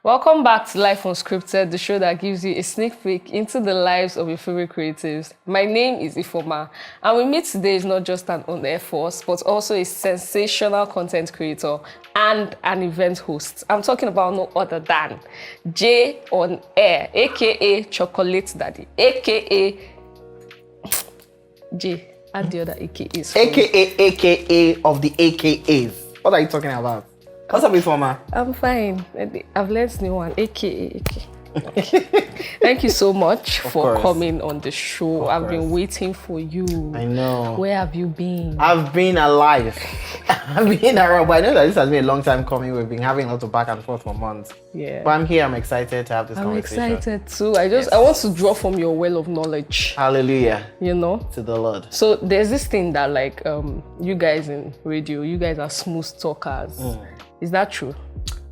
Welcome back to Life Unscripted, the show that gives you a sneak peek into the lives of your favorite creatives. My name is Ifoma, and with me today is not just an on-air force, but also a sensational content creator and an event host. I'm talking about no other than Jayonair, aka Chocolate Daddy, aka J, and the other AKAs. AKA of the AKAs. What are you talking about? What's up, Ifoma? I'm fine. I've learned new one, aka. Thank you so much for coming on the show. I've been waiting for you. I know. Where have you been? I've been alive. I've been around, but I know that this has been a long time coming. We've been having a lot of back and forth for months. Yeah. But I'm here. I'm excited to have this conversation. I'm excited too. I want to draw from your well of knowledge. Hallelujah. You know? To the Lord. So there's this thing that you guys in radio, you guys are smooth talkers. Is that true?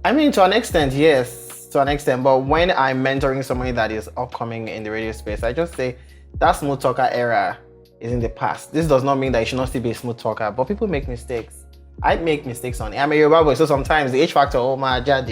I mean, to an extent, yes. To an extent. But when I'm mentoring somebody that is upcoming in the radio space, I just say that smooth talker era is in the past. This does not mean that you should not still be a smooth talker, but people make mistakes. I make mistakes on it. I'm a Yoruba boy, so sometimes the H factor, oh my god,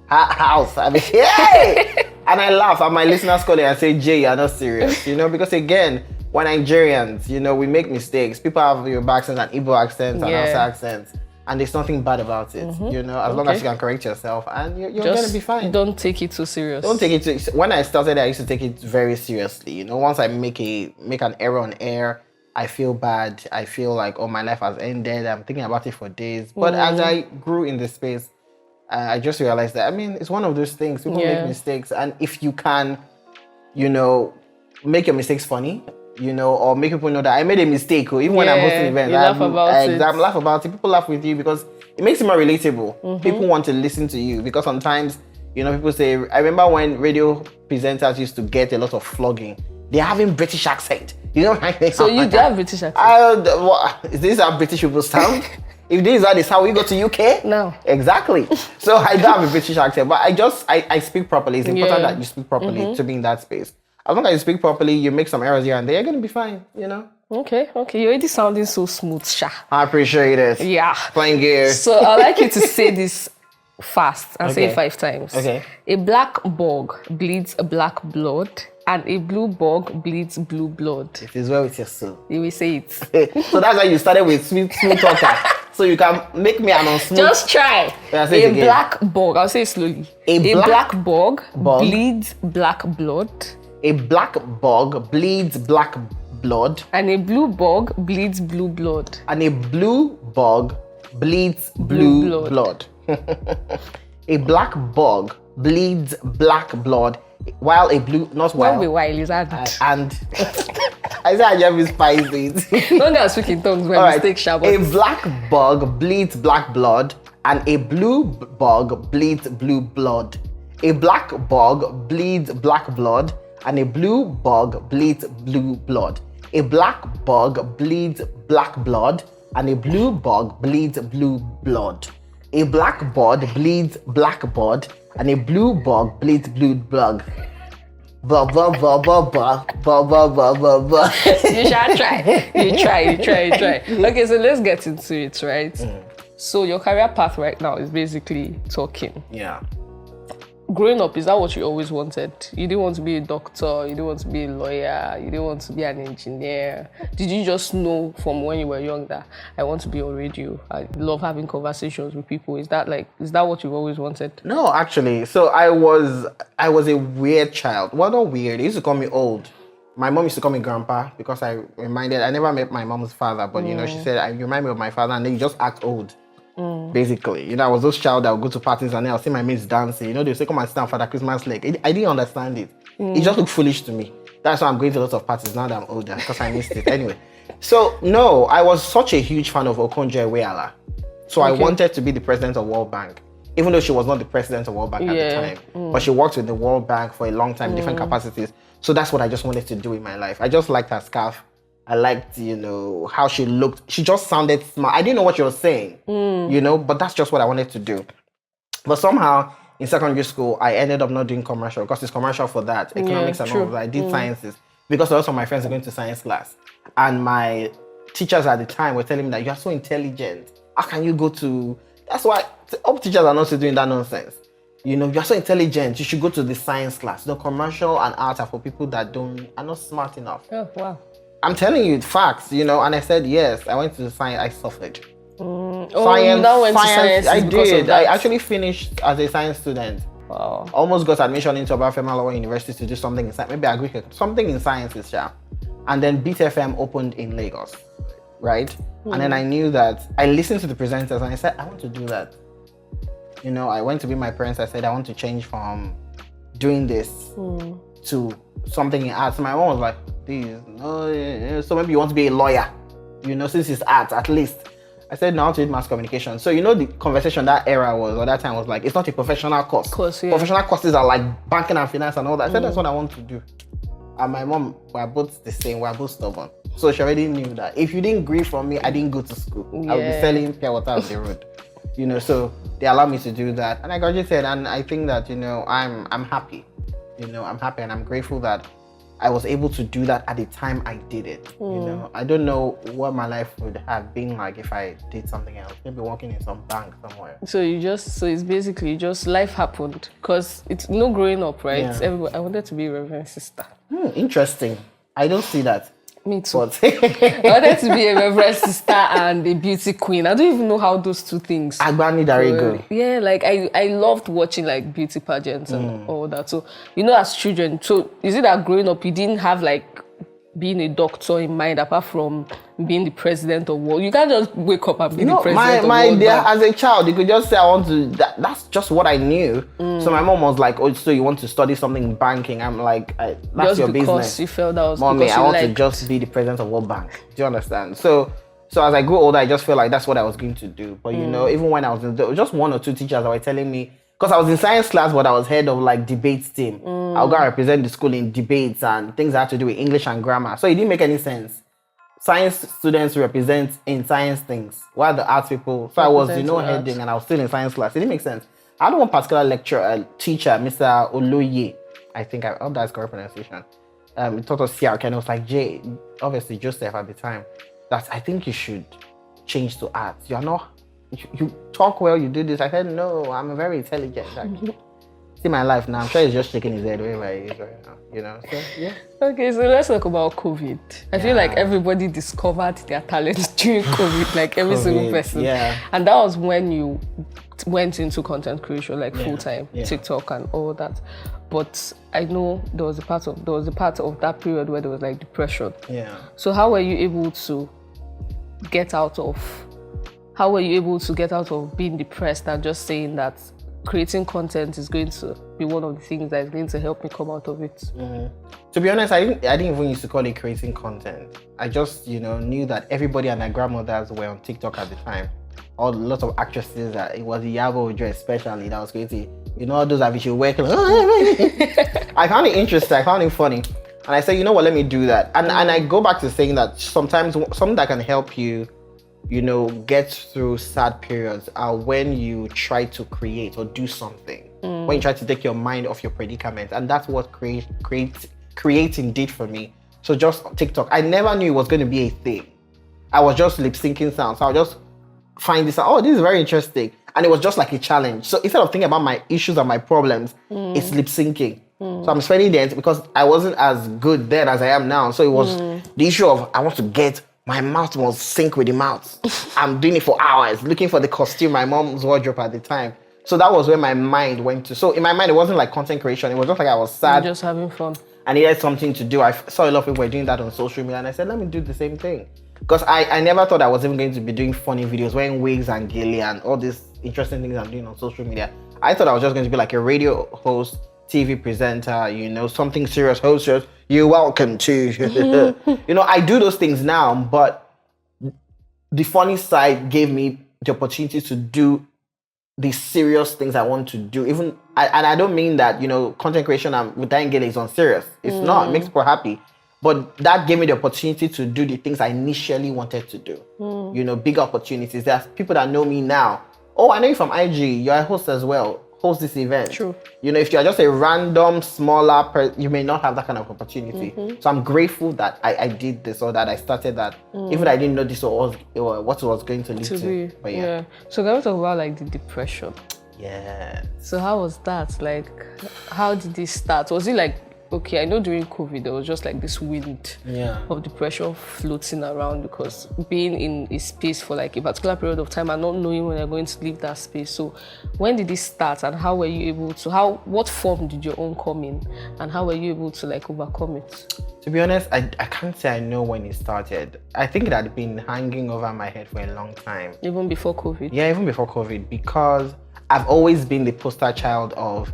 house. I mean, hey! And I laugh at my listeners calling and say, Jay, you're not serious. You know, because again, we're Nigerians, you know, we make mistakes. People have Yoruba accents and Igbo accents and Hausa accents. And there's nothing bad about it, you know, as long as you can correct yourself and you're going to be fine. Don't take it too serious. Don't take it too... When I started, I used to take it very seriously. You know, once I make an error on air, I feel bad. I feel like, oh, my life has ended. I'm thinking about it for days. But as I grew in the space, I just realized that, I mean, it's one of those things. People make mistakes. And if you can, you know, make your mistakes funny, you know, or make people know that I made a mistake, or even when I'm hosting events, I laugh about it. People laugh with you because it makes it more relatable. People want to listen to you because sometimes, you know, people say, I remember when radio presenters used to get a lot of flogging. They're having British accent. You know, right? So you do have British accent? Is this how British people sound? If this is how they sound, we go to UK? No. Exactly. So I do have a British accent, but I speak properly. It's important that you speak properly to be in that space. As long as you speak properly, you make some errors here and there, you're going to be fine, you know? Okay. You're already sounding so smooth, Sha. I appreciate it. Yeah. Playing gear. So I'd like you to say this fast and say it 5 times. Okay. A black bug bleeds black blood and a blue bug bleeds blue blood. It is well with your soul. You will say it. So that's why you started with smooth talker. So you can make me an unsmooth. Just try. A black bug. I'll say it slowly. A black bug bleeds black blood. A black bug bleeds black blood. And a blue bug bleeds blue blood. And a blue bug bleeds blue blood. A black bug bleeds black blood, while a blue, not while. Don't be wild, is that? And I said I just be spicy. Don't get speak in tongues when mistake sharp. A black bug bleeds black blood, and a blue bug bleeds blue blood. A black bug bleeds black blood, and a blue bug bleeds blue blood. A black bug bleeds black blood, and a blue bug bleeds blue blood. A black bug bleeds black blood, and a blue bug bleeds blue bug. Blah, blah, blah, blah, blah, blah, blah, blah, blah, blah. You shall try. You try. Okay, so let's get into it, right? So your career path right now is basically talking. Yeah. Growing up, is that what you always wanted? You didn't want to be a doctor, you didn't want to be a lawyer, you didn't want to be an engineer. Did you just know from when you were young that I want to be on radio? I love having conversations with people. Is that what you've always wanted? No, actually. So I was a weird child. Well, not weird. They used to call me old. My mom used to call me grandpa because I never met my mom's father, but you know, she said, you remind me of my father, and then you just act old. Basically, you know, I was those child that would go to parties and then I'll see my mates dancing. You know, they'll say, come and stand for that Christmas leg. I didn't understand it. It just looked foolish to me. That's why I'm going to lots of parties now that I'm older, because I missed it. Anyway, so no, I was such a huge fan of Okonjo-Iweala. So I wanted to be the president of World Bank, even though she was not the president of World Bank at the time. But she worked with the World Bank for a long time, different capacities. So that's what I just wanted to do in my life. I just liked her scarf. I liked, you know, how she looked. She just sounded smart. I didn't know what she was saying, you know, but that's just what I wanted to do. But somehow, in secondary school, I ended up not doing commercial because it's commercial for that. Economics and all of that. I did sciences because a lot of my friends are going to science class. And my teachers at the time were telling me that you are so intelligent. How can you go to... That's why all teachers are not doing that nonsense. You're so intelligent. You should go to the science class. The commercial and art are for people that are not smart enough. Oh, wow. I'm telling you facts, and I said yes. I went to the science. I suffered. You now went to science. I did. I actually finished as a science student. Wow. Almost got admission into Obafemi Awolowo University to do something in science. Maybe agriculture, something in sciences, yeah. And then Beat FM opened in Lagos, right? And then I knew that I listened to the presenters and I said, I want to do that. I went to be my parents. I said, I want to change from doing this to something in arts. My mom was like, please, no. So maybe you want to be a lawyer, since it's art, at least. I said, no, I want to read mass communication. So, the conversation that era was, or that time was like, it's not a professional course. Yeah. Professional courses are like banking and finance and all that. I said, that's what I want to do. And my mom, we're both the same. We're both stubborn. So she already knew that if you didn't grieve from me, I didn't go to school. Yeah. I would be selling pure water on the road. So they allowed me to do that. And I graduated, and I think that, I'm happy. I'm happy, and I'm grateful that I was able to do that at the time I did it. I don't know what my life would have been like if I did something else. Maybe working in some bank somewhere. So it's basically just life happened, because it's growing up, right? Yeah. I wanted to be a reverend sister. Interesting. I don't see that. Me too. But I wanted to be a reverend sister and a beauty queen. I don't even know how those two things. Agbani Darigo. Yeah, like I loved watching like beauty pageants and all that. So as children, so is it that growing up you didn't have like being a doctor in mind apart from being the president of world? You can't just wake up and be the president of my world. dear, as a child, you could just say I want to. That's just what I knew. So my mom was like, "Oh, so you want to study something in banking?" I'm like, "That's just your because business." You felt that was Mommy, because I you want to just be the president of World Bank. Do you understand? So as I grew older, I just felt like that's what I was going to do. But even when I was there was just one or two teachers that were telling me, because I was in science class, but I was head of like debates team. I'll go and represent the school in debates and things that had to do with English and grammar. So it didn't make any sense. Science students represent in science things, while the arts people. So I was, heading, and I was still in science class. It didn't make sense. I had one particular teacher, Mr. Oloye. I hope that's correct pronunciation. He taught us CRK, and it was like, obviously Joseph at the time, that I think you should change to arts. You're not. You talk well, you do this. I said, no, I'm very intelligent. See my life now. I'm sure he's just shaking his head wherever he is right now, So, yeah. Okay, so let's talk about COVID. I feel like everybody discovered their talents during COVID, like every single person. Yeah. And that was when you went into content creation, like full-time, TikTok and all that. But I know there was a part of that period where there was like depression. Yeah. So how were you able to get out of being depressed and just saying that creating content is going to be one of the things that is going to help me come out of it? To be honest, I didn't even used to call it creating content. I just, knew that everybody and their grandmothers were on TikTok at the time. Or lots of actresses, it was Iyabo Ojo especially, that was crazy. All those that should work. I found it interesting, I found it funny. And I said, let me do that. And I go back to saying that sometimes something that can help you, get through sad periods are when you try to create or do something. When you try to take your mind off your predicament. And that's what creating did for me. So just TikTok, I never knew it was going to be a thing. I was just lip syncing sounds. So I would just find this out. Oh, this is very interesting. And it was just like a challenge. So instead of thinking about my issues and my problems, it's lip syncing. So I'm spending the end because I wasn't as good then as I am now. So it was the issue of I want to get my mouth must sync with the mouth. I'm doing it for hours, looking for the costume, my mom's wardrobe at the time. So that was where my mind went to. So in my mind, it wasn't like content creation. It was just like I was sad. Just having fun. I needed something to do. I saw a lot of people were doing that on social media, and I said, let me do the same thing. Because I never thought I was even going to be doing funny videos, wearing wigs and gilly and all these interesting things I'm doing on social media. I thought I was just going to be like a radio host, TV presenter, something serious, host. You're welcome to. I do those things now, but the funny side gave me the opportunity to do the serious things I want to do. And I don't mean that, content creation with that engagement is unserious. It's not. It makes people happy. But that gave me the opportunity to do the things I initially wanted to do. Big opportunities. There's people that know me now. Oh, I know you from IG. You're a host as well. Host this event. True. If you're just a random, smaller person, you may not have that kind of opportunity. So I'm grateful that I did this or that I started that. Even I didn't know this was what it was going to lead to. But yeah. So can we talk about like the depression? Yeah. So how was that? Like, how did this start? Was it like, okay, I know during COVID there was just like this wind of depression floating around, because being in a space for like a particular period of time and not knowing when you're going to leave that space. So when did this start, and how were you able to, what form did your own come in, and how were you able to like overcome it? To be honest, I can't say I know when it started. I think it had been hanging over my head for a long time. Even before COVID? Yeah, even before COVID, because I've always been the poster child of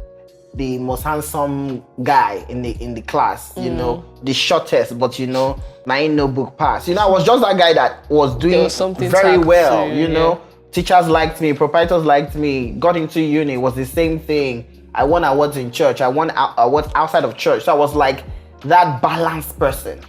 the most handsome guy in the class, you know, the shortest, but you know, my notebook pass. You know, I was just that guy that was doing very well, you know. Teachers liked me, proprietors liked me, got into uni, was the same thing. I won awards in church, I won awards outside of church. So I was like that balanced person.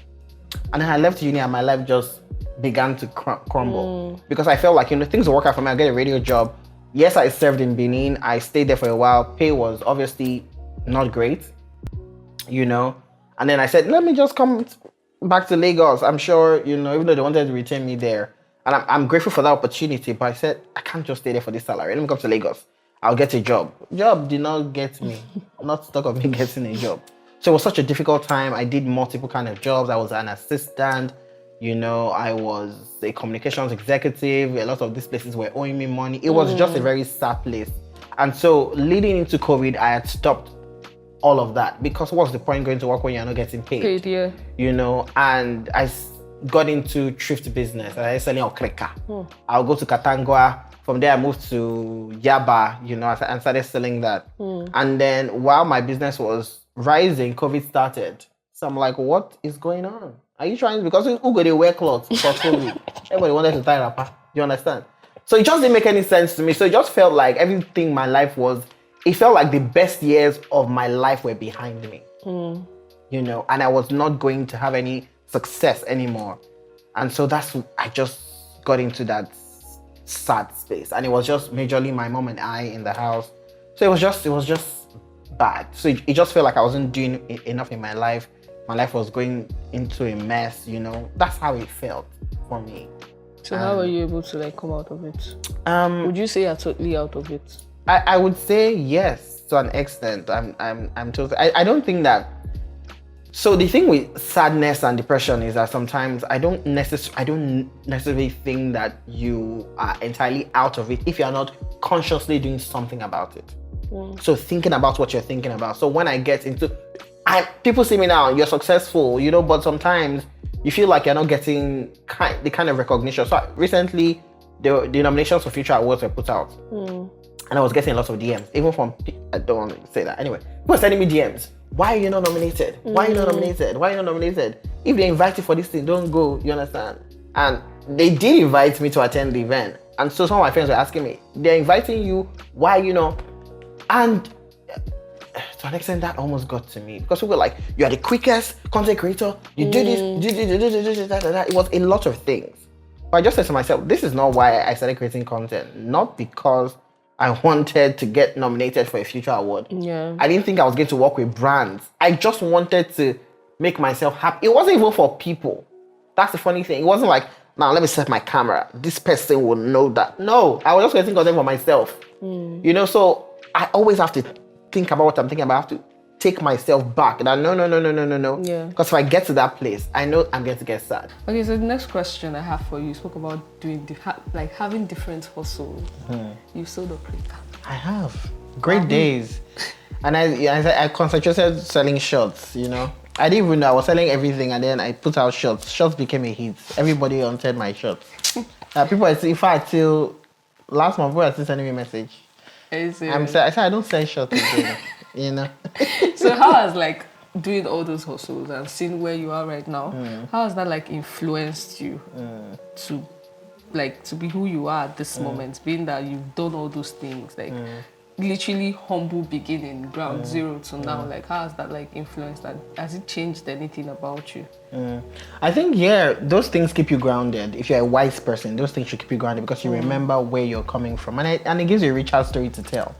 And then I left uni and my life just began to crumble. Because I felt like, you know, things will work out for me. I get a radio job. Yes, I served in Benin. I stayed there for a while. Pay was obviously not great, you know. And then I said, let me just come back to Lagos. I'm sure, you know, even though they wanted to retain me there. And I'm grateful for that opportunity. But I said, I can't just stay there for this salary. Let me come to Lagos. I'll get a job. Job did not get me. I'm not stuck on me getting a job. So it was such a difficult time. I did multiple kind of jobs. I was an assistant. You know, I was a communications executive. A lot of these places were owing me money. It was just a very sad place. And so leading into COVID, I had stopped all of that, because what's the point going to work when you're not getting paid? You know, and I got into thrift business. I was selling okreka. I'll go to Katangwa. From there, I moved to Yaba, you know, and started selling that. And then while my business was rising, COVID started. So I'm like, what is going on? Are you trying? Because who go to wear clothes for COVID? Everybody wanted to tie wrapper. You understand? So it just didn't make any sense to me. So it just felt like everything my life was, it felt like the best years of my life were behind me. You know, and I was not going to have any success anymore. And so I just got into that sad space. And it was just majorly my mom and I in the house. So it was just bad. So it just felt like I wasn't doing enough in my life. My life was going into a mess, you know. That's how it felt for me. So how were you able to like come out of it? Would you say you're totally out of it? I would say yes, to an extent. I'm totally. I don't think that. So the thing with sadness and depression is that sometimes I don't necessarily think that you are entirely out of it if you're not consciously doing something about it. So thinking about what you're thinking about. So when I get into, people see me now, you're successful, you know, but sometimes you feel like you're not getting the kind of recognition. So recently, the nominations for Future Awards were put out. And I was getting lots of DMs, even from, I don't want to say that. Anyway, people were sending me DMs. Why are you not nominated? Why are you not nominated? Why are you not nominated? If they invite you for this thing, don't go, you understand? And they did invite me to attend the event. And so some of my friends were asking me, they're inviting you, why you know? And to an extent, that almost got to me, because we were like, you are the quickest content creator, you do this, It was a lot of things. But I just said to myself, this is not why I started creating content. Not because I wanted to get nominated for a future award. I didn't think I was going to work with brands. I just wanted to make myself happy. It wasn't even for people. That's the funny thing. It wasn't like, now let me set my camera. This person will know that. No, I was just creating content for myself. You know, so I always have to think about what I'm thinking about. I have to take myself back. That no. Because if I get to that place, I know I'm going to get sad. Okay, so the next question I have for you, you spoke about doing having different hustles. You sold a printer. I have great days, and I concentrated selling shirts. You know, I didn't even know I was selling everything, and then I put out shirts. Shirts became a hit. Everybody wanted my shirts. People, in fact, till last month, people are still sending me a message. I said I don't sell shirts again. You know. So how has like doing all those hustles and seeing where you are right now, how has that like influenced you to be who you are at this moment, being that you've done all those things, like literally humble beginning, ground zero to now, like how has that like influenced that? Has it changed anything about you? I think those things keep you grounded. If you're a wise person, those things should keep you grounded, because you remember where you're coming from, and it gives you a richer story to tell.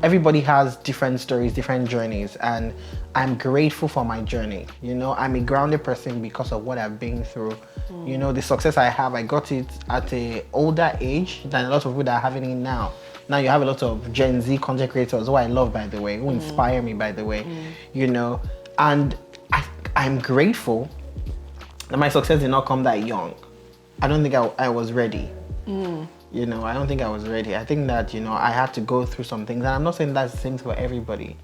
Everybody has different stories, different journeys, and I'm grateful for my journey. You know, I'm a grounded person because of what I've been through. You know, the success I have, I got it at an older age than a lot of people that are having it now. Now you have a lot of Gen Z content creators who I love, by the way, who inspire me, by the way, you know, and I'm grateful that my success did not come that young. I don't think I was ready. You know, I don't think I was ready. I think that, you know, I had to go through some things, and I'm not saying that's the same for everybody,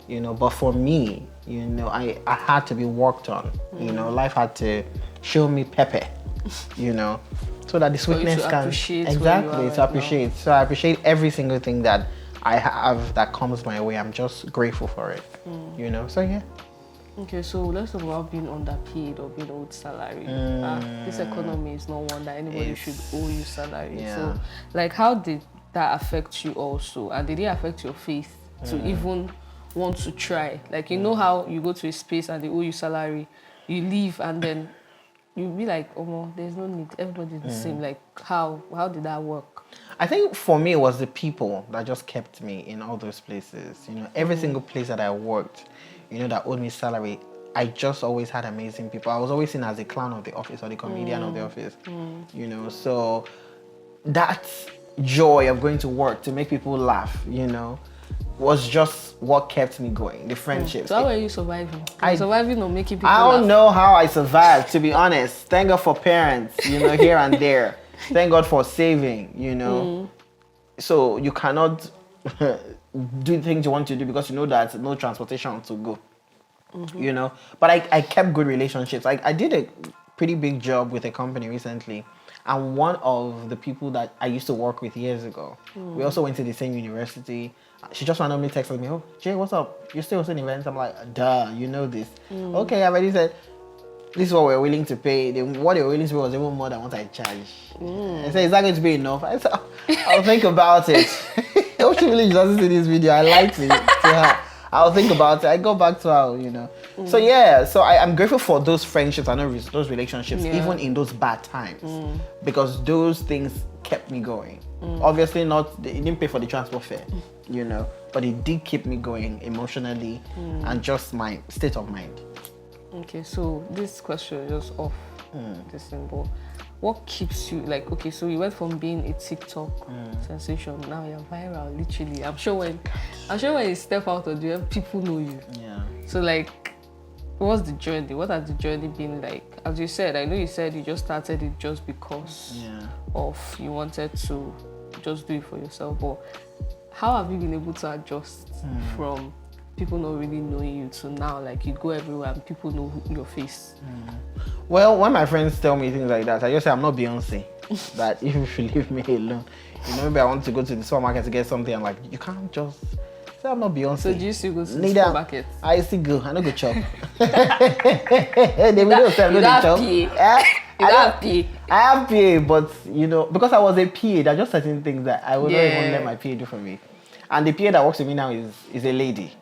you know, but for me, you know, I had to be worked on. You know, life had to show me pepper, you know, so that the sweetness can exactly to appreciate. So I appreciate every single thing that I have that comes my way. I'm just grateful for it, you know. So yeah. Okay, so let's talk about being underpaid or being owed salary. This economy is not one that anybody should owe you salary. Yeah. So, like, how did that affect you also? And did it affect your faith to even want to try? Like, you know how you go to a space and they owe you salary, you leave and then you'll be like, oh, no, there's no need. Everybody's the same. Like, how did that work? I think for me, it was the people that just kept me in all those places. You know, every single place that I worked, you know, that owed me salary, I just always had amazing people. I was always seen as the clown of the office or the comedian of the office, you know. So that joy of going to work to make people laugh, you know, was just what kept me going. The friendships. So how are you surviving? Surviving or making people I don't laugh? know how I survived, to be honest. Thank God for parents, you know, here and there. Thank God for saving, you know. So you cannot do things you want to do because you know that no transportation to go, you know. But I kept good relationships. I did a pretty big job with a company recently, and one of the people that I used to work with years ago, we also went to the same university. She just randomly texted me, "Oh, Jay, what's up? You still hosting events?" I'm like, "Duh, you know this." Okay, I already said, this is what we're willing to pay. What they were willing to pay was even more than what I charge. I said, is that going to be enough? I said, I'll think about it. I hope she really doesn't see this video. I liked it to her. I'll think about it. I go back to her, you know. So yeah, so I'm grateful for those friendships and those relationships, even in those bad times, because those things kept me going. Obviously it didn't pay for the transport fare, you know, but it did keep me going emotionally and just my state of mind. Okay, so this question is just off the symbol. What keeps you, like, okay, so you went from being a TikTok sensation, now you're viral, literally. I'm sure when you step out of the air, people know you. Yeah. So, like, what's the journey? What has the journey been like? As you said, I know you said you just started it just because of you wanted to just do it for yourself, but how have you been able to adjust from people not really knowing you to now, like, you go everywhere and people know your face? Well, when my friends tell me things like that, I just say I'm not Beyonce. That if you should leave me alone, you know, maybe I want to go to the supermarket to get something. I'm like, you can't just say I'm not Beyonce. So do you still go to the supermarket? I still go. I don't go chop. They will say I'm going to chop. I have PA, but you know, because I was a PA, there are just certain things that I would not even let my PA do for me. And the PA that works with me now is a lady.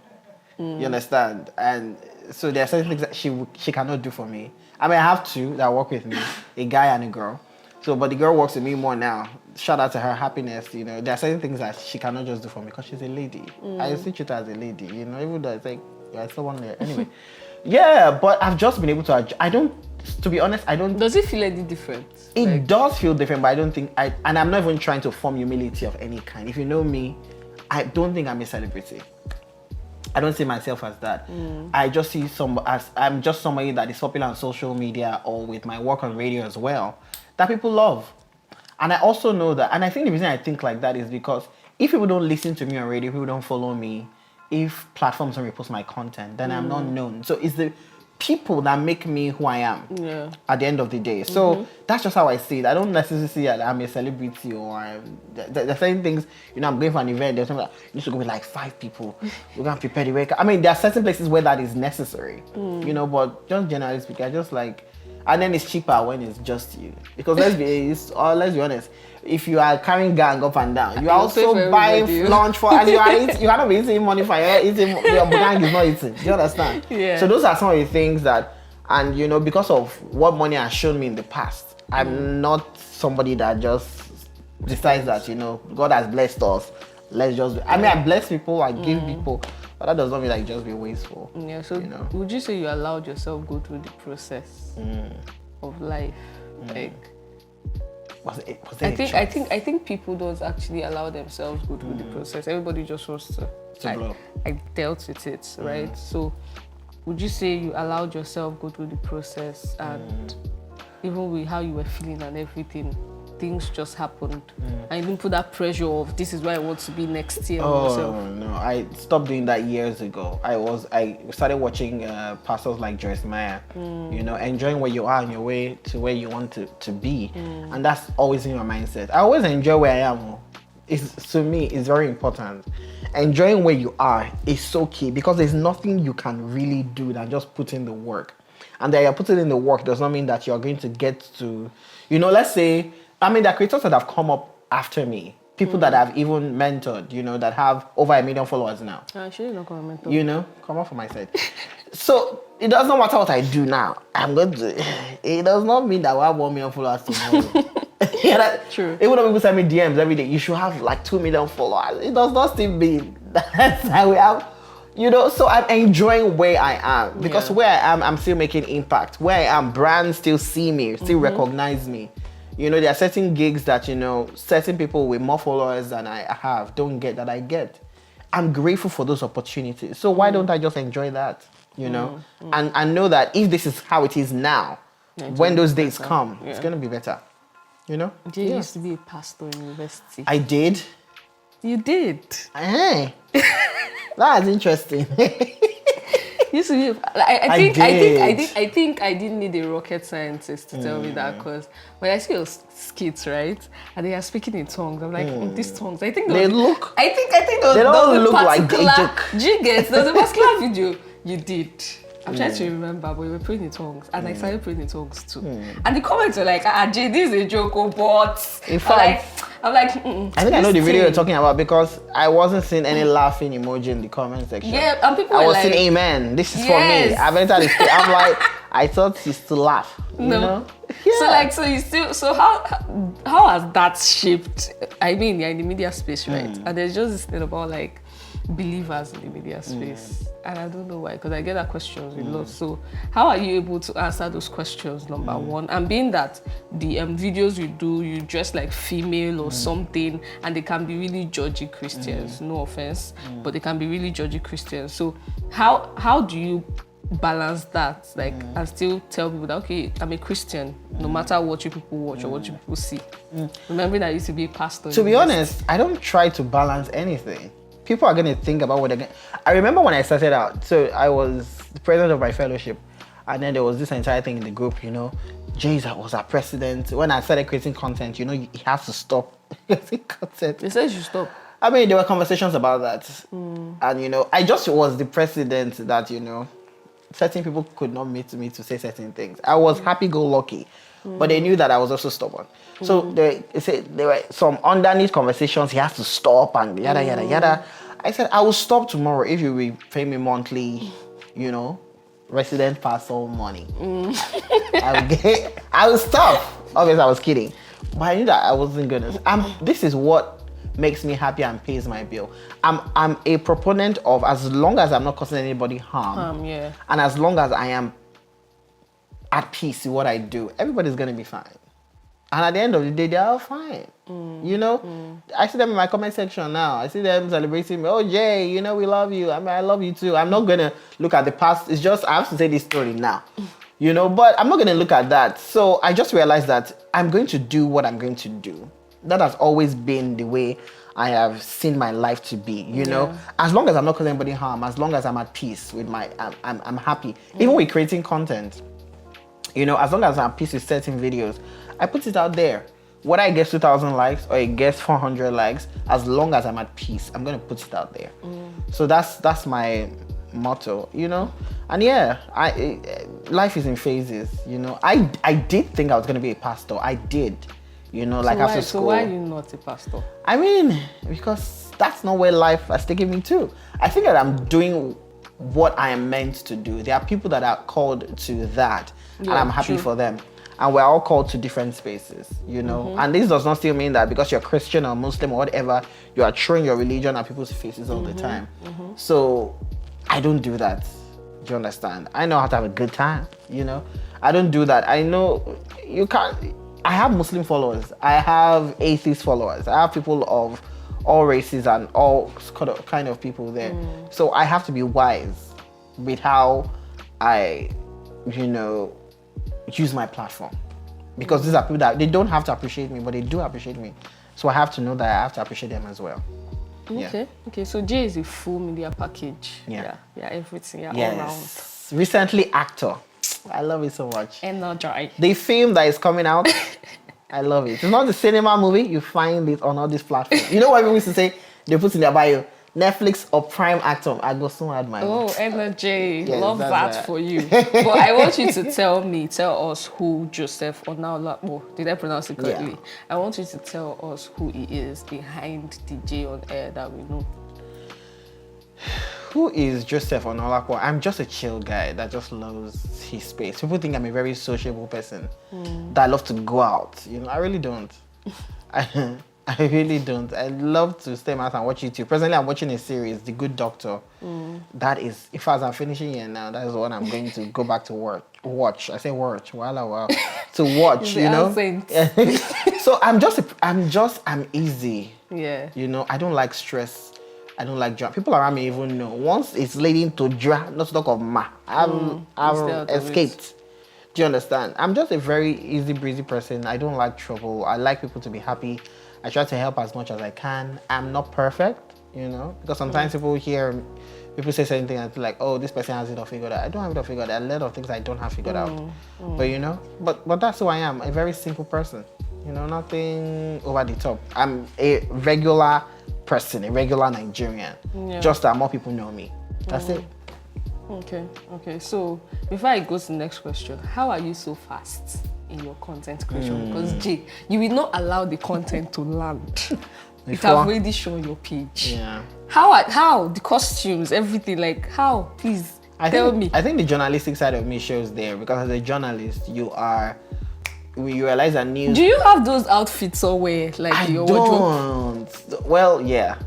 You understand? And so there are certain things that she cannot do for me. I mean, I have two that work with me, a guy and a girl. So, but the girl works with me more now. Shout out to her, happiness, you know. There are certain things that she cannot just do for me because she's a lady. I still treat her as a lady, you know, even though it's like, I still want there. Anyway. Yeah, but I've just been able to, to be honest, I don't. Does it feel any different? It does feel different, but I don't think, and I'm not even trying to form humility of any kind. If you know me, I don't think I'm a celebrity. I don't see myself as that. I just see I'm just somebody that is popular on social media or with my work on radio as well, that people love. And I also know that, and I think the reason I think like that is because if people don't listen to me on radio, people don't follow me, if platforms don't repost my content, then I'm not known. So it's the people that make me who I am at the end of the day. So that's just how I see it. I don't necessarily see that I'm a celebrity or there are certain things, you know, I'm going for an event, there's something like, you need to go with like 5 people. We're going to prepare the way. I mean, there are certain places where that is necessary, you know, but just generally speaking, I just like, and then it's cheaper when it's just you. Because let's be honest, if you are carrying gang up and down, you are also buying lunch for, as you are eating, you cannot be eating money for your gang is not eating. Do you understand? Yeah. So those are some of the things that, and you know, because of what money has shown me in the past, I'm not somebody that just decides that, you know, God has blessed us. Let's just, I mean, I bless people, I give people, but that does not mean like just be wasteful. Yeah, so you know? Would you say you allowed yourself go through the process of life? Like, Was there I think people don't actually allow themselves go through the process. Everybody just wants to blow. I dealt with it, right? So would you say you allowed yourself go through the process, and even with how you were feeling and everything, things just happened, and you didn't put that pressure of this is where I want to be next year on yourself? No, I stopped doing that years ago. I started watching pastors like Jayonair, enjoying where you are on your way to where you want to be, and that's always in your mindset. I always enjoy where I am. To me, it's very important. Enjoying where you are is so key, because there's nothing you can really do than just put in the work. And that you're putting in the work does not mean that you're going to get to, let's say, there are creators that have come up after me, people that I've even mentored, that have over 1 million followers now. Actually, not going to mentor. Come up for my side. So it does not matter what I do now. It does not mean that I have 1 million followers tomorrow. True. Even when people send me DMs every day, you should have like 2 million followers. It does not still mean that's how we have. So I'm enjoying where I am, because where I am, I'm still making impact. Where I am, brands still see me, still recognize me. There are certain gigs that, certain people with more followers than I have don't get that I get. I'm grateful for those opportunities. So why don't I just enjoy that, And I know that if this is how it is now, when those days come, it's going to be better, You used to be a pastor in university. I did. You did? Hey. That's interesting. Used to be, I think I didn't need a rocket scientist to tell me that, because when I see your skits, right, and they are speaking in tongues, I'm like, these tongues. I think they look. I think those, they don't look like a joke. Jiggers. There's a particular video you did. I'm trying to remember, but we were praying in tongues, and I started praying in tongues too. And the comments were like, Jay, this is a joke, but in fact, I'm like, I think I know the video you're talking about, because I wasn't seeing any laughing emoji in the comment section. Yeah, and people I were was saying, amen, this is for me. I've entered the stage. I'm like, I thought she's to laugh. No. Yeah. So how has that shaped? I mean, you're in the media space, right? And there's just this thing about like believers in the media space, and I don't know why, because I get that questions a lot. So how are you able to answer those questions, number one? And being that the videos you do, you dress like female or something, and they can be really judgy Christians, no offense, but they can be really judgy Christians. So how do you balance that, like, and still tell people that, okay, I'm a Christian, no matter what you people watch or what you people see? Remembering that I used to be a pastor. To be honest, I don't try to balance anything. People are going to think about what they're going to... I remember when I started out, so I was the president of my fellowship, and then there was this entire thing in the group, Jay was our president. When I started creating content, he has to stop creating content. They said you should stop. I mean, there were conversations about that. And, I just was the president that, certain people could not meet me to say certain things. I was happy-go-lucky, but they knew that I was also stubborn. So there were some underneath conversations. He has to stop and yada, yada, yada. I said, I will stop tomorrow if you will pay me monthly, resident parcel money. I will stop. Obviously, I was kidding. But I knew that I wasn't going to. This is what makes me happy and pays my bill. I'm a proponent of, as long as I'm not causing anybody harm, and as long as I am at peace with what I do, everybody's going to be fine. And at the end of the day, they're all fine. I see them in my comment section now. I see them celebrating me. Oh, Jay, we love you. I mean, I love you too. I'm not going to look at the past. It's just, I have to say this story now. But I'm not going to look at that. So I just realized that I'm going to do what I'm going to do. That has always been the way I have seen my life to be, As long as I'm not causing anybody harm, as long as I'm at peace with I'm happy. Even with creating content, as long as I'm at peace with certain videos, I put it out there. Whether I get 2,000 likes or it gets 400 likes, as long as I'm at peace, I'm going to put it out there. So that's my motto, And life is in phases, I did think I was going to be a pastor. I did. After school. So why are you not a pastor? I mean, because that's not where life has taken me to. I think that I'm doing what I am meant to do. There are people that are called to that, and I'm happy for them. And we're all called to different spaces, And this does not still mean that because you're Christian or Muslim or whatever, you are throwing your religion at people's faces all the time. So I don't do that. Do you understand? I know how to have a good time, I don't do that. I know you can't... I have Muslim followers. I have atheist followers. I have people of all races and all kind of people there. So I have to be wise with how I, use my platform. Because these are people that they don't have to appreciate me, but they do appreciate me. So I have to know that I have to appreciate them as well. Okay. So Jay is a full media package. Yeah, everything. Yeah, yes. all round. Recently, actor. I love it so much. Energy. The film that is coming out, I love it. It's not the cinema movie. You find it on all these platforms. You know what people used to say? They put in their bio, Netflix or Prime actor. I go soon add my. Oh, energy. Yes, Love that right. for you. But I want you to tell us who Joseph Onalapo, did I pronounce it correctly? Yeah. I want you to tell us who he is behind the Jayonair that we know. Who is Joseph Onalapo? I'm just a chill guy that just loves his space. People think I'm a very sociable person that I love to go out. I really don't. I really don't. I love to stay in my house and watch YouTube. Presently, I'm watching a series, The Good Doctor. That is, if as I'm finishing here now, that is the one I'm going to go back to watch. I say watch. Wow. To watch, So I'm easy. Yeah. I don't like stress. I don't like drama. People around me even know. Once it's leading to drama, not to talk of I've escaped. Do you understand? I'm just a very easy breezy person. I don't like trouble. I like people to be happy. I try to help as much as I can. I'm not perfect, because sometimes people say certain things and feel like, oh, this person has it all figured out. I don't have it all figured out. There are a lot of things I don't have figured out. But that's who I am. A very simple person. Nothing over the top. I'm a regular person, a regular Nigerian. Yeah. Just that more people know me. That's it. Okay. So before I go to the next question, how are you so fast in your content creation? Because Jay, you will not allow the content to land. It have already shown your page. Yeah. How the costumes, everything, like how? Please tell me. I think the journalistic side of me shows there, because as a journalist, you realize that news. Do you have those outfits somewhere, like your wardrobe? Well, yeah.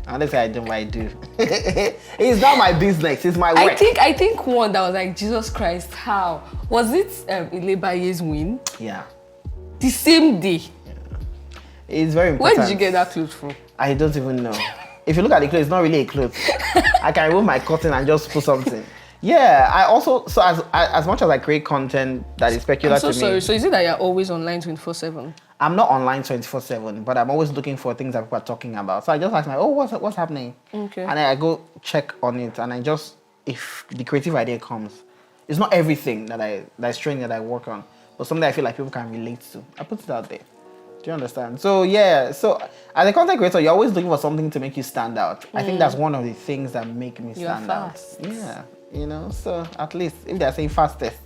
Honestly, I don't, but I do. It's not my business, it's my work. I think one that was like, Jesus Christ, how? Was it Ilebaye's win? Yeah. The same day? Yeah. It's very important. Where did you get that clothes from? I don't even know. If you look at the clothes, it's not really a clothes. I can remove my cotton and just put something. Yeah, I also, so as much as I create content that is peculiar to me. Sorry, so is it that you're always online 24/7? I'm not online 24/7, but I'm always looking for things that people are talking about. So I just ask what's happening? Okay. And I go check on it, and if the creative idea comes, it's not everything that's training that I work on, but something I feel like people can relate to. I put it out there. Do you understand? So yeah, so as a content creator, you're always looking for something to make you stand out. I think that's one of the things that make me stand out. Yeah. So at least if they're saying fastest,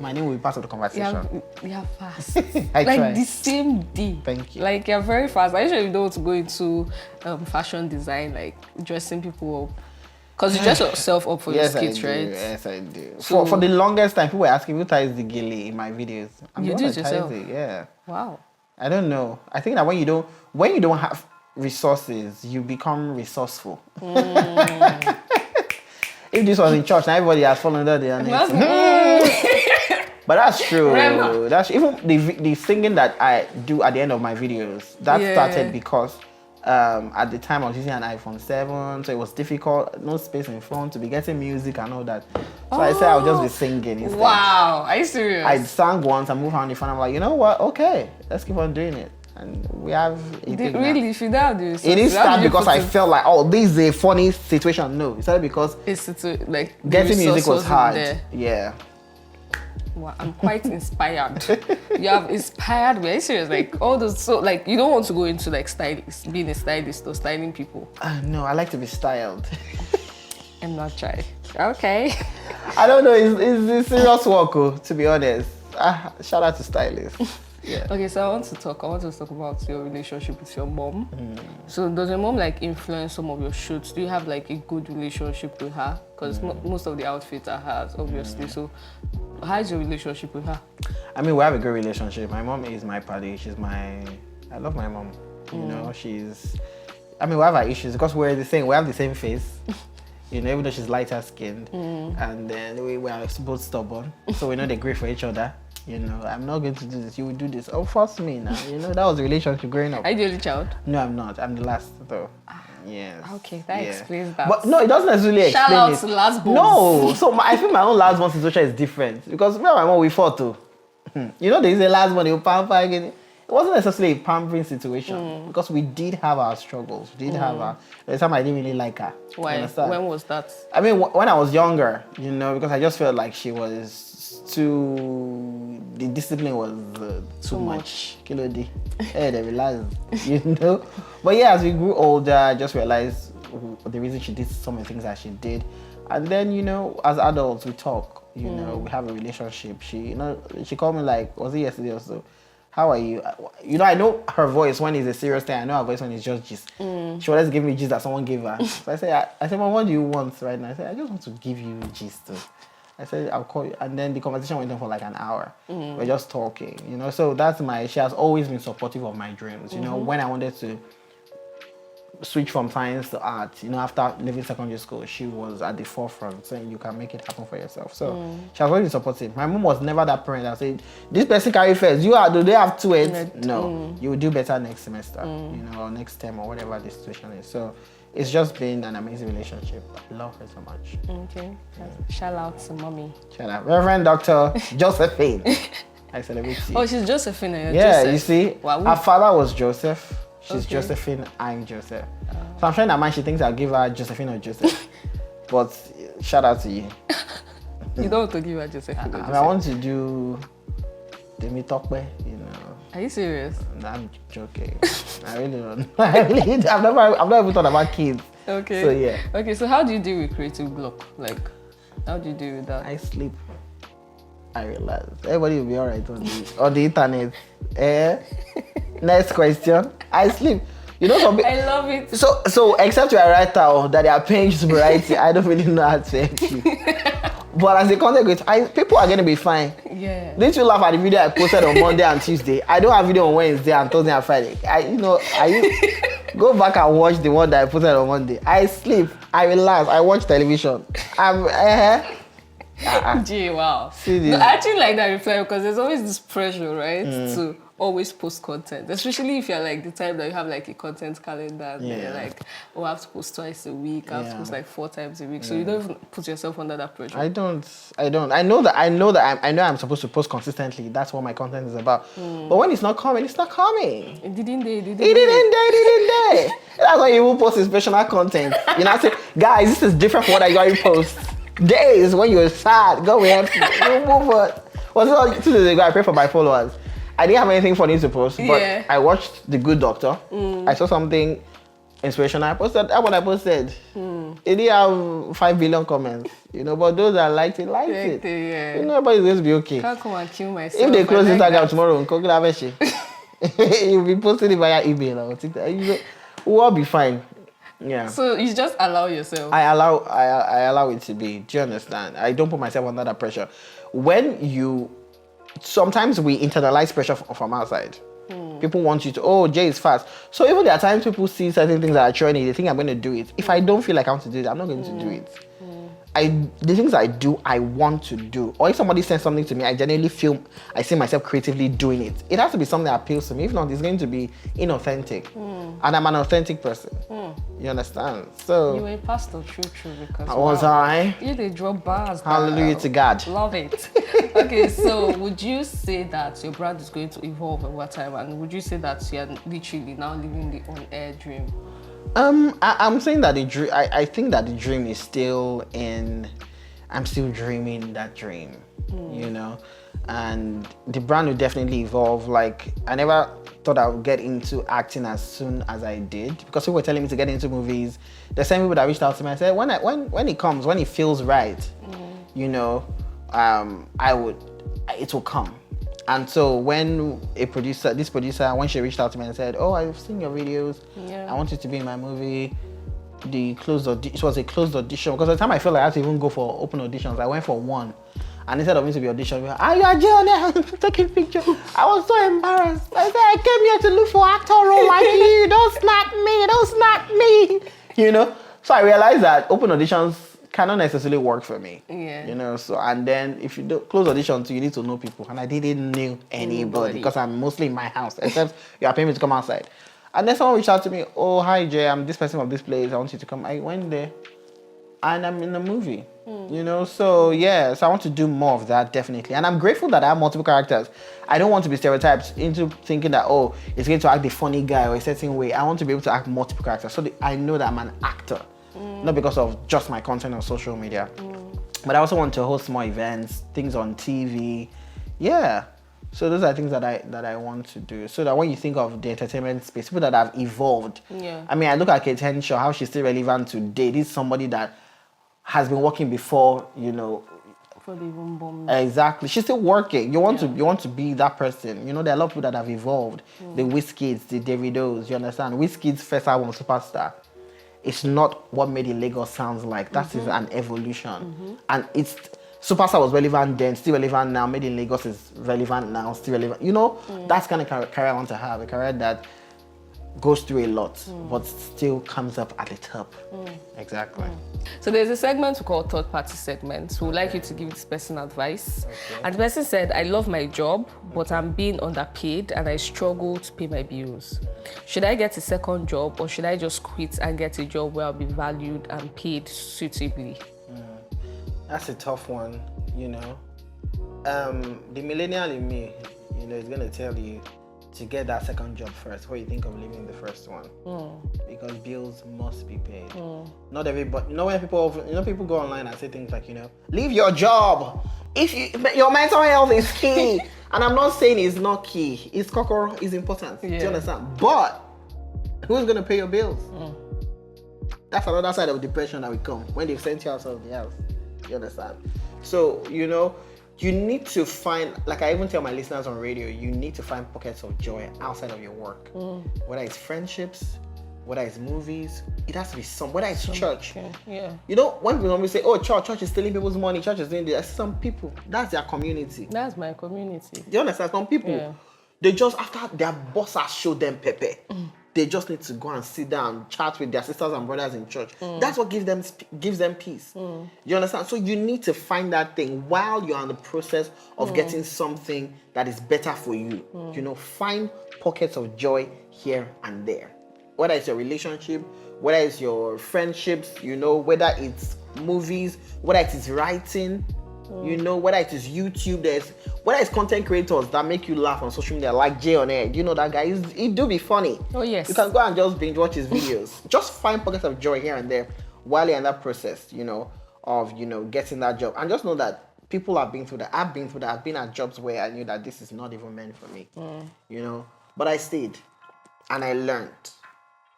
my name will be part of the conversation. You're fast. I like try. the same day. Thank you. Like you're very fast. I usually don't want to go into fashion design, like dressing people up. Because you dress yourself up for your skits, right? Yes, I do. So, for the longest time, people were asking who ties the gilly in my videos. You do it yourself? Yeah. Wow. I don't know. I think that when you don't have resources, you become resourceful. If this was in church, now everybody has fallen under the name. But that's true. Remember. That's even the singing that I do at the end of my videos. That started because at the time I was using an iPhone 7, so it was difficult, no space in phone to be getting music and all that. So I said I'll just be singing instead. Wow, are you serious? I sang once, I moved around the phone. I'm like, you know what? Okay, let's keep on doing it. And we have a thing really, now. if you don't do this, it didn't start because I felt like, oh, this is a funny situation. No, it started because like getting music was hard. Yeah. Wow, I'm quite inspired. You have inspired me. Are you serious? Like all those, so like you don't want to go into like being a stylist or styling people. No, I like to be styled. I'm not shy. Okay. I don't know. It's serious work, to be honest. Shout out to stylists. Yeah. Okay, so I want to talk about your relationship with your mom. So does your mom like influence some of your shoots? Do you have like a good relationship with her? Because most of the outfits are hers, obviously. So how's your relationship with her? I mean, we have a great relationship. My mom is my buddy. I love my mom. You know, we have our issues because we have the same face. Even though she's lighter skinned. And then we are both stubborn. So we know they're great for each other. You know, I'm not going to do this. You will do this. Oh, force me now. You know, that was the relationship growing up. Are you the only child? No, I'm not. I'm the last though. Yes. Okay, that explains that. But no, it doesn't necessarily explain Shout out it. to last born. No, so I feel my own last born situation is different because me and my mom we fought too. You know, there is a last born you pamper again. It wasn't necessarily a pampering situation because we did have our struggles. We did have our. There's time I didn't really like her. Why? When was that? I mean, when I was younger, you know, because I just felt like she was too. The discipline was too much. Kilo D. Hey, they realized, you know. But yeah, as we grew older, I just realized the reason she did some of the things that she did, and then you know, as adults, we talk. You know, we have a relationship. She called me like, was it yesterday or so? How are you? You know, I know her voice when it's a serious thing. I know her voice when it's just gist. She always give me gist that someone gave her. So I said, Mom, what do you want right now? I said, I just want to give you gist. I said, I'll call you. And then the conversation went on for like an hour. We're just talking, you know. So she has always been supportive of my dreams. You know, when I wanted to switch from science to art, you know, after leaving secondary school, she was at the forefront saying you can make it happen for yourself. So she has always been supportive. My mom was never that parent that said, this person carry first, do they have two heads? No, you will do better next semester, you know, or next term or whatever the situation is. So it's just been an amazing relationship. I love her so much. Okay. Shout out to mommy. Shout out. Reverend Dr. Josephine. I celebrate you. Oh, she's Josephine. Yeah, Joseph. you see, wow. her father was Joseph. She's Okay. Josephine, I'm Joseph. So I'm sure in her mind she thinks I'll give her Josephine or Joseph. But shout out to you. You don't want to give her Josephine or Joseph? I want to do Demi Tokwe, you know. Are you serious? No, I'm joking. I really don't. I've never even thought about kids. Okay. So yeah. Okay, so how do you deal with creative block? Like, how do you deal with that? I sleep. I realize everybody will be alright on the internet. Next question. I sleep. You know, I love it. So except you're a writer or that they are paying you to be writing, I don't really know how to help you. But as a content creator, people are gonna be fine. Yeah. Didn't you laugh at the video I posted on Monday and Tuesday? I don't have video on Wednesday and Thursday and Friday. Go back and watch the one that I posted on Monday. I sleep, I relax, I watch television. Gee, wow. See this? No, I actually like that reply because there's always this pressure, right, to always post content, especially if you're like the type that you have like a content calendar and then you're like, oh, I have to post twice a week, I have to post like 4 times a week, so you don't even put yourself under that pressure. I don't. I know I'm supposed to post consistently. That's what my content is about. But when it's not coming, it's not coming. It didn't they? It didn't. That's why you will post inspirational content. You know, I say, guys, this is different from what I got you post. Days when you're sad, go ahead, move on. Was it 2 days ago? I prayed for my followers. I didn't have anything funny to post, but I watched The Good Doctor. I saw something inspirational. I posted that. What I posted, it didn't have 5 billion comments, you know. But those that liked it, Yeah. You know, everybody's going to be okay. Can't come and kill myself. If they close like Instagram tomorrow, you'll be posting it via email or TikTok. We'll all be fine. Yeah. So you just allow yourself. I allow it to be. Do you understand? I don't put myself under that pressure. Sometimes we internalize pressure from outside. People want you to, Jay is fast. So even there are times people see certain things that are trending, they think I'm going to do it. If I don't feel like I want to do it, I'm not going to do it. The things I do, I want to do. Or if somebody sends something to me, I genuinely feel, I see myself creatively doing it. It has to be something that appeals to me. If not, it's going to be inauthentic. And I'm an authentic person. You understand? So you were a pastor, true, because was I? You did drop bars. Hallelujah to God. Love it. Okay, so would you say that your brand is going to evolve over time, and would you say that you're literally now living the on-air dream? I'm saying that I think that the dream is still I'm still dreaming that dream, you know, and the brand will definitely evolve. Like, I never thought I would get into acting as soon as I did, because people were telling me to get into movies. There's some people that reached out to me and said, when it comes, when it feels right, you know, it will come. And so when this producer, when she reached out to me and said, oh, I've seen your videos, I want you to be in my movie, it was a closed audition, because at the time I felt like I had to even go for open auditions. I went for one, and instead of me to be auditioned, we were, are you a Jayonair? Taking picture. I was so embarrassed. I said, I came here to look for actor role like you. Don't snap me, you know. So I realized that open auditions cannot necessarily work for me. Yeah. You know, so and then if you do close audition too, you need to know people. And I didn't know anybody because I'm mostly in my house, except you are paying me to come outside. And then someone reached out to me, oh hi Jay, I'm this person from this place. I want you to come. I went there and I'm in a movie. You know, so yeah, so I want to do more of that definitely. And I'm grateful that I have multiple characters. I don't want to be stereotyped into thinking that, oh, it's going to act the funny guy or a certain way. I want to be able to act multiple characters so that I know that I'm an actor. Not because of just my content on social media. But I also want to host more events, things on TV. Yeah. So those are things that I want to do. So that when you think of the entertainment space, people that have evolved. Yeah. I mean, I look at Kate Henshaw, how she's still relevant today. This is somebody that has been working before, you know. For the boom boom. Exactly. She's still working. You want to be that person. You know, there are a lot of people that have evolved. The Wizkids, the Davidos, you understand? Wizkids' first album, Superstar. It's not what Made in Lagos sounds like. That is an evolution. And it's Superstar was relevant then, still relevant now. Made in Lagos is relevant now, still relevant. You know, that's kind of career I want to have. A career that goes through a lot, but still comes up at the top. Exactly. So there's a segment we call third party segment. We would like you to give this person advice. And the person said, I love my job, but I'm being underpaid and I struggle to pay my bills. Should I get a second job or should I just quit and get a job where I'll be valued and paid suitably? That's a tough one, you know. The millennial in me, you know, is going to tell you to get that second job first before you think of leaving the first one, because bills must be paid. Not everybody. You know when people go online and say things like, you know, leave your job if your mental health is key. And I'm not saying it's not key. It's kokoro is important. Do you understand? But who's gonna pay your bills? That's another side of depression that will come when they've sent you out of the house. You understand? So you know. You need to find, like I even tell my listeners on radio, you need to find pockets of joy outside of your work. Whether it's friendships, whether it's movies, it has to be whether it's church. Yeah. You know, when people normally say, oh, church is stealing people's money, church is doing this. Some people, that's their community. That's my community. Do you understand? Some people, they just, after their boss has showed them pepe, they just need to go and sit down, chat with their sisters and brothers in church. That's what gives them peace. You understand? So you need to find that thing while you're in the process of getting something that is better for you. You know, find pockets of joy here and there. Whether it's your relationship, whether it's your friendships, you know, whether it's movies, whether it is writing, you know, whether it is YouTube, whether it's content creators that make you laugh on social media, like Jayonair. You know that guy? He do be funny. Oh yes. You can go and just binge watch his videos. Just find pockets of joy here and there while you're in that process, you know, of, you know, getting that job. And just know that people have been through that. I've been through that. I've been at jobs where I knew that this is not even meant for me. You know, but I stayed and I learned.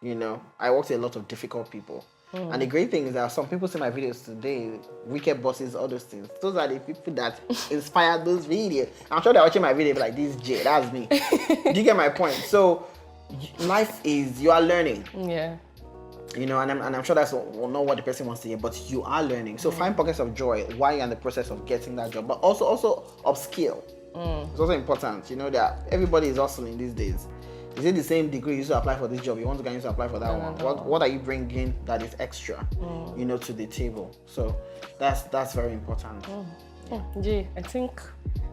You know, I worked with a lot of difficult people. And the great thing is that some people see my videos today, wicked bosses, all those things. Those are the people that inspired those videos. I'm sure they're watching my video like, this Jay, that's me. Do you get my point? So life is, you are learning. Yeah. You know, and I'm sure that's not what the person wants to hear, but you are learning. So find pockets of joy while you're in the process of getting that job, but also upskill. It's also important. You know that everybody is hustling these days. Is it the same degree you used to apply for this job? You want to go and apply for that one? What are you bringing that is extra, you know, to the table? So that's very important. Jay, I think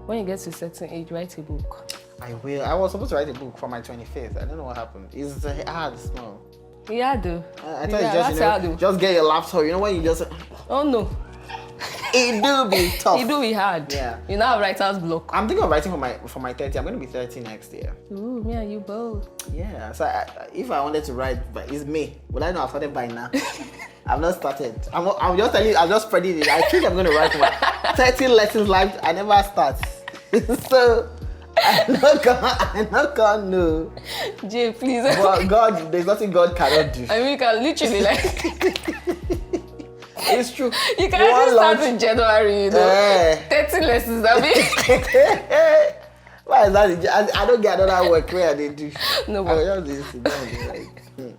when you get to a certain age, write a book. I will. I was supposed to write a book for my 25th. I don't know what happened. It's hard, small. Yeah, do. I thought just get your laptop. You know when you just. Oh no. It do be tough. It do be hard. Yeah. You now have writer's block. I'm thinking of writing for my 30. I'm going to be 30 next year. Ooh, me and you both. Yeah. So if I wanted to write, but it's May. Would I know I've started by now? I've not started. I'm just telling you. I'm just spreading it. I think I'm going to write my 30 lessons live. I never start. So I'm not gonna know. Jay, please. But God, there's nothing God cannot do. I mean, you can literally like. It's true. You can actually start in January, you know. 30 lessons, I mean. Why is that? I don't get another work where they do. No, but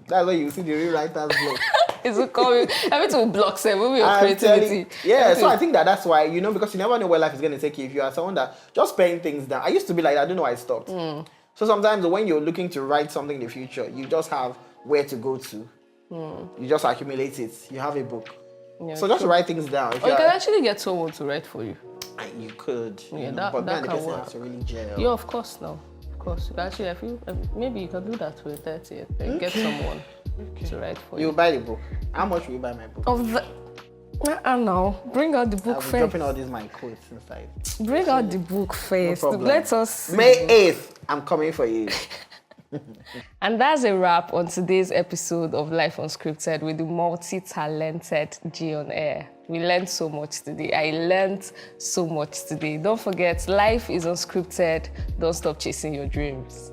that's why you see the rewriter's block. It's coming. Everything will block some movie of creativity. So I think that's why, you know, because you never know where life is going to take you. If you are someone that just paying things down. I used to be like that. I don't know why I stopped. So sometimes when you're looking to write something in the future, you just have where to go to. You just accumulate it. You have a book. Yeah, So just true. write things down. If Or you you can are- actually get someone to write for you. you could. Yeah, but that then the can person work. has to really gel. Yeah, of course, no. Of course. Actually, I feel maybe you can do that for your 30th. Then get someone to write for you. You buy the book. How much will you buy my book? Of the... no. Bring out the book I'll be first. dropping all these my quotes inside. Bring out the book first. problem. Let us see. May 8th, I'm coming for you. And that's a wrap on today's episode of Life Unscripted with the multi-talented Jayonair. We learned so much today. I learned so much today. Don't forget, life is unscripted. Don't stop chasing your dreams.